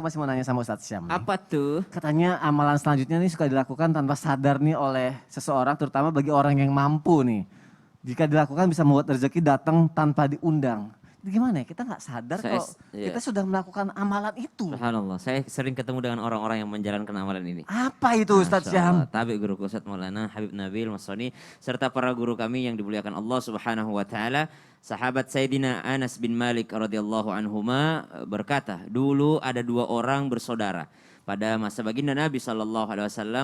masih mau nanya sama Ustadz Syam. Apa tuh? Katanya amalan selanjutnya nih suka dilakukan tanpa sadar nih oleh seseorang, terutama bagi orang yang mampu nih. Jika dilakukan bisa membuat rezeki datang tanpa diundang. Jadi gimana ya, kita nggak sadar kalau kita sudah melakukan amalan itu. Subhanallah, saya sering ketemu dengan orang-orang yang menjalankan amalan ini. Apa itu Ustadz Syam? Tabi guru Ustadz Maulana Habib Nabil Masoni serta para guru kami yang dimuliakan Allah Subhanahu wa taala. Sahabat Sayyidina Anas bin Malik radhiyallahu anhuma berkata, dulu ada dua orang bersaudara. Pada masa baginda Nabi SAW,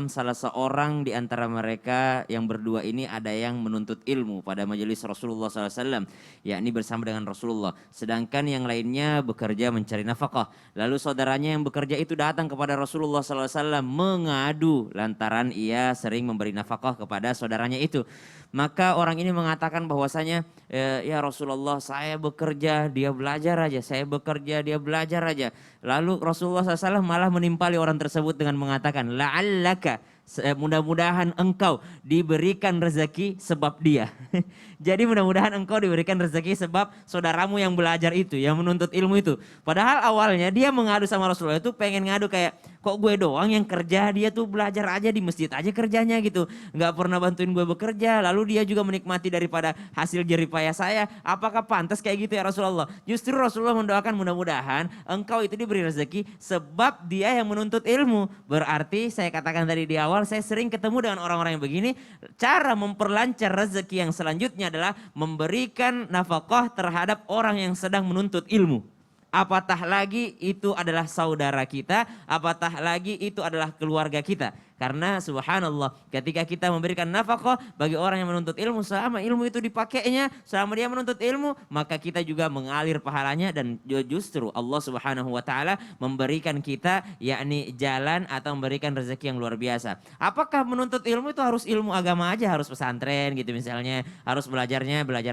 salah seorang di antara mereka yang berdua ini ada yang menuntut ilmu pada majelis Rasulullah SAW, yakni bersama dengan Rasulullah. Sedangkan yang lainnya bekerja mencari nafkah. Lalu saudaranya yang bekerja itu datang kepada Rasulullah SAW mengadu lantaran ia sering memberi nafkah kepada saudaranya itu. Maka orang ini mengatakan bahwasanya, ya Rasulullah, saya bekerja, dia belajar aja. Saya bekerja, dia belajar aja. Lalu Rasulullah SAW malah menimpali orang tersebut dengan mengatakan, la'allaka, mudah-mudahan engkau diberikan rezeki sebab dia. Jadi mudah-mudahan engkau diberikan rezeki sebab saudaramu yang belajar itu, yang menuntut ilmu itu. Padahal awalnya dia mengadu sama Rasulullah itu pengen ngadu kayak, kok gue doang yang kerja, dia tuh belajar aja di masjid aja kerjanya gitu. Nggak pernah bantuin gue bekerja, lalu dia juga menikmati daripada hasil jeripaya saya. Apakah pantas kayak gitu ya Rasulullah? Justru Rasulullah mendoakan mudah-mudahan engkau itu diberi rezeki sebab dia yang menuntut ilmu. Berarti saya katakan tadi di awal, saya sering ketemu dengan orang-orang yang begini. Cara memperlancar rezeki yang selanjutnya adalah memberikan nafkah terhadap orang yang sedang menuntut ilmu. Apatah lagi itu adalah saudara kita, apatah lagi itu adalah keluarga kita. Karena subhanallah, ketika kita memberikan nafkah bagi orang yang menuntut ilmu, selama ilmu itu dipakainya, selama dia menuntut ilmu, maka kita juga mengalir pahalanya dan justru Allah Subhanahu wa taala memberikan kita yakni jalan atau memberikan rezeki yang luar biasa. Apakah menuntut ilmu itu harus ilmu agama aja, harus pesantren gitu misalnya, harus belajar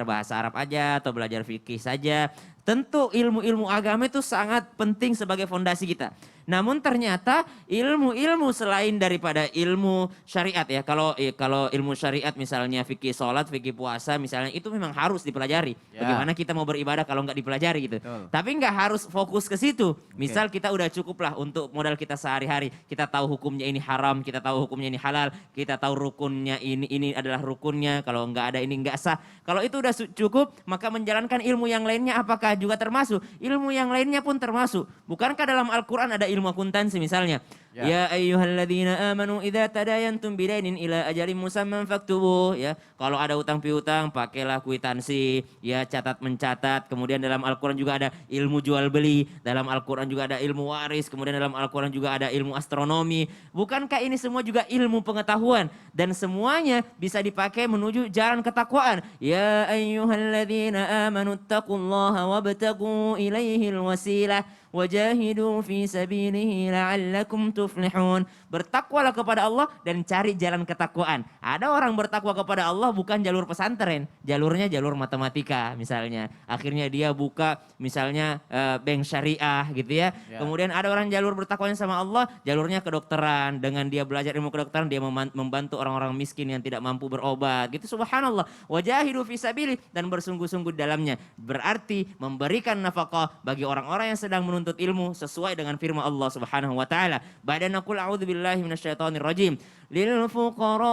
bahasa Arab aja atau belajar fikih saja? Tentu ilmu-ilmu agama itu sangat penting sebagai fondasi kita. Namun ternyata ilmu-ilmu selain daripada ilmu syariat ya. Kalau ilmu syariat misalnya fikih sholat, fikih puasa misalnya, itu memang harus dipelajari. Ya. Bagaimana kita mau beribadah kalau nggak dipelajari gitu. Betul. Tapi nggak harus fokus ke situ. Misal kita udah cukup lah untuk modal kita sehari-hari. Kita tahu hukumnya ini haram, kita tahu hukumnya ini halal, kita tahu rukunnya ini adalah rukunnya. Kalau nggak ada ini nggak sah. Kalau itu udah cukup, maka menjalankan ilmu yang lainnya apakah juga termasuk? Ilmu yang lainnya pun termasuk. Bukankah dalam Al-Quran ada ilmu akuntansi misalnya? Ya ayyuhalladzina amanu idza tadayantum bidainin ila ajalin musamman faktubuh, ya. Kalau ada utang piutang pakailah kwitansi, ya, catat mencatat. Kemudian dalam Al-Qur'an juga ada ilmu jual beli, dalam Al-Qur'an juga ada ilmu waris, kemudian dalam Al-Qur'an juga ada ilmu astronomi. Bukankah ini semua juga ilmu pengetahuan dan semuanya bisa dipakai menuju jalan ketakwaan? Ya ayyuhalladzina amanu taqullaha wabtaghu ilaihil wasilah wajahidu fi sabilihi la'allakum tuflihun. Bertakwalah kepada Allah dan cari jalan ketakwaan. Ada orang bertakwa kepada Allah bukan jalur pesantren, jalurnya jalur matematika misalnya. Akhirnya dia buka misalnya bank syariah gitu ya. Kemudian ada orang jalur bertakwanya sama Allah, jalurnya kedokteran. Dengan dia belajar ilmu kedokteran, dia membantu orang-orang miskin yang tidak mampu berobat. Gitu subhanallah. Wajahidu fi sabili, dan bersungguh-sungguh di dalamnya. Berarti memberikan nafkah bagi orang-orang yang sedang menuntut ilmu sesuai dengan firman Allah Subhanahu wa taala. Ba'da naqul a'udzubillahi minasyaitonir rajim. Lil fuqara'il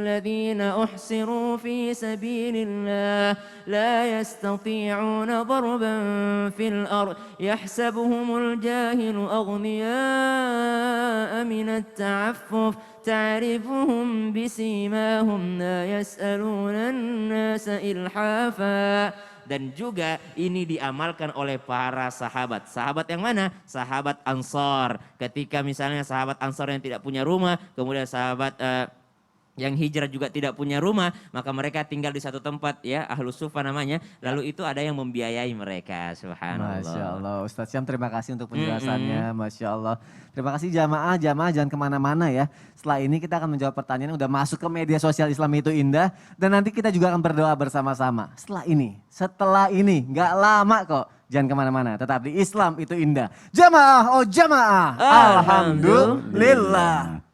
ladzina uhsiru fi sabilillah la yastati'una darban fil ard yahsabuhumul jahilu aghniya'a minat ta'affuf ta'rifuhum bisimahum la yas'aluna an-nasa ilhafa. Dan juga ini diamalkan oleh para sahabat. Sahabat yang mana? Sahabat Ansor. Ketika misalnya sahabat Ansor yang tidak punya rumah, kemudian sahabat yang hijrah juga tidak punya rumah, maka mereka tinggal di satu tempat, ya, Ahlus Sufa namanya. Lalu itu ada yang membiayai mereka. Subhanallah. Masya Allah. Ustadz Syam, terima kasih untuk penjelasannya. Masya Allah. Terima kasih jamaah jangan kemana-mana ya. Setelah ini kita akan menjawab pertanyaan yang udah masuk ke media sosial Islam itu indah. Dan nanti kita juga akan berdoa bersama-sama. Setelah ini, nggak lama kok. Jangan kemana-mana, tetap di Islam itu indah. Jamaah, oh jamaah. Alhamdulillah.